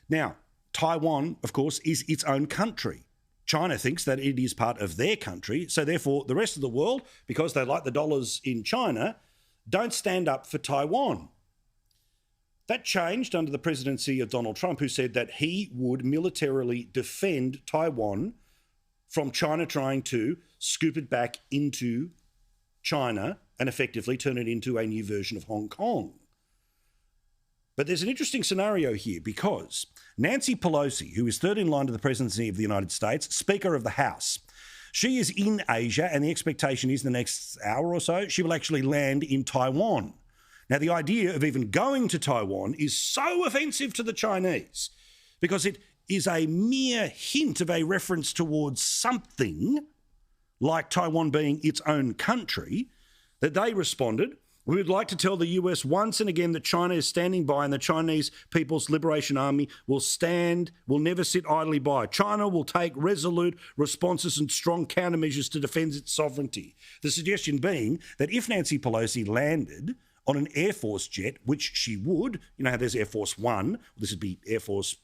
Now, Taiwan, of course, is its own country. China thinks that it is part of their country, so therefore the rest of the world, because they like the dollars in China, don't stand up for Taiwan. That changed under the presidency of Donald Trump, who said that he would militarily defend Taiwan from China trying to scoop it back into China and effectively turn it into a new version of Hong Kong. But there's an interesting scenario here because Nancy Pelosi, who is third in line to the presidency of the United States, Speaker of the House, she is in Asia, and the expectation is the next hour or so she will actually land in Taiwan. Now, the idea of even going to Taiwan is so offensive to the Chinese because it is a mere hint of a reference towards something like Taiwan being its own country that they responded, "We would like to tell the US once and again that China is standing by and the Chinese People's Liberation Army will never sit idly by. China will take resolute responses and strong countermeasures to defend its sovereignty." The suggestion being that if Nancy Pelosi landed on an Air Force jet, which she would, you know how there's Air Force One, this would be Air Force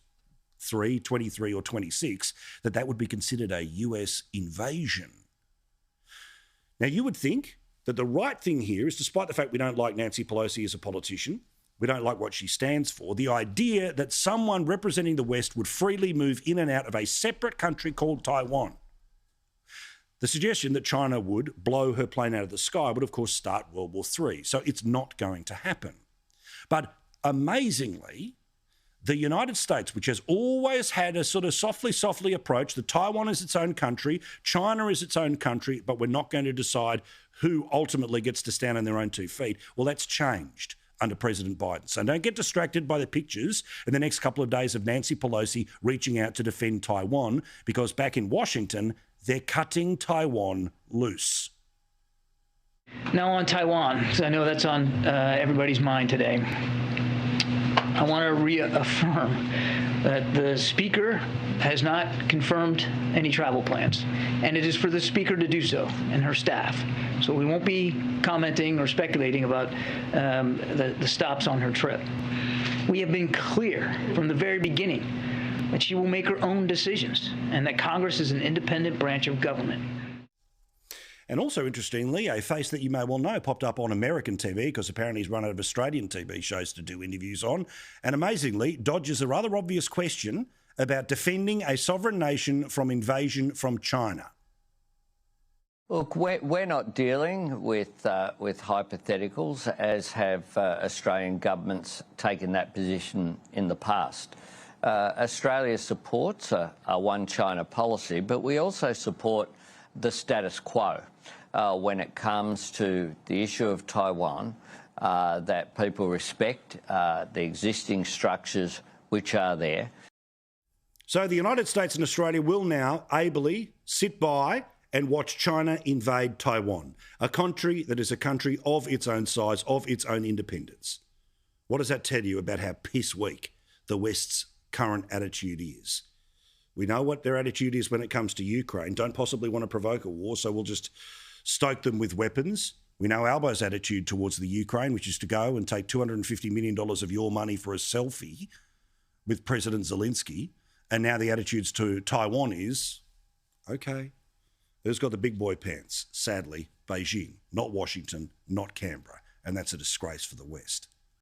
3, 23 or 26, that would be considered a US invasion. Now, you would think that the right thing here is, despite the fact we don't like Nancy Pelosi as a politician, we don't like what she stands for, the idea that someone representing the West would freely move in and out of a separate country called Taiwan. The suggestion that China would blow her plane out of the sky would, of course, start World War III. So it's not going to happen. But amazingly, the United States, which has always had a sort of softly approach that Taiwan is its own country, China is its own country, but we're not going to decide who ultimately gets to stand on their own 2 feet. Well, that's changed under President Biden. So don't get distracted by the pictures in the next couple of days of Nancy Pelosi reaching out to defend Taiwan, because back in Washington, they're cutting Taiwan loose. Now on Taiwan, because I know that's on everybody's mind today. I want to reaffirm that the Speaker has not confirmed any travel plans, and it is for the Speaker to do so and her staff. So we won't be commenting or speculating about the stops on her trip. We have been clear from the very beginning that she will make her own decisions and that Congress is an independent branch of government. And also, interestingly, a face that you may well know popped up on American TV, because apparently he's run out of Australian TV shows to do interviews on, and amazingly dodges a rather obvious question about defending a sovereign nation from invasion from China. Look, we're not dealing with hypotheticals, as have Australian governments taken that position in the past. Australia supports a one China policy, but we also support the status quo when it comes to the issue of Taiwan, that people respect the existing structures which are there. So the United States and Australia will now ably sit by and watch China invade Taiwan, a country that is a country of its own size, of its own independence. What does that tell you about how piss weak the West's current attitude is? We know what their attitude is when it comes to Ukraine. Don't possibly want to provoke a war, so we'll just stoke them with weapons. We know Albo's attitude towards the Ukraine, which is to go and take $250 million of your money for a selfie with President Zelensky. And now the attitudes to Taiwan is, okay, who's got the big boy pants? Sadly, Beijing, not Washington, not Canberra. And that's a disgrace for the West.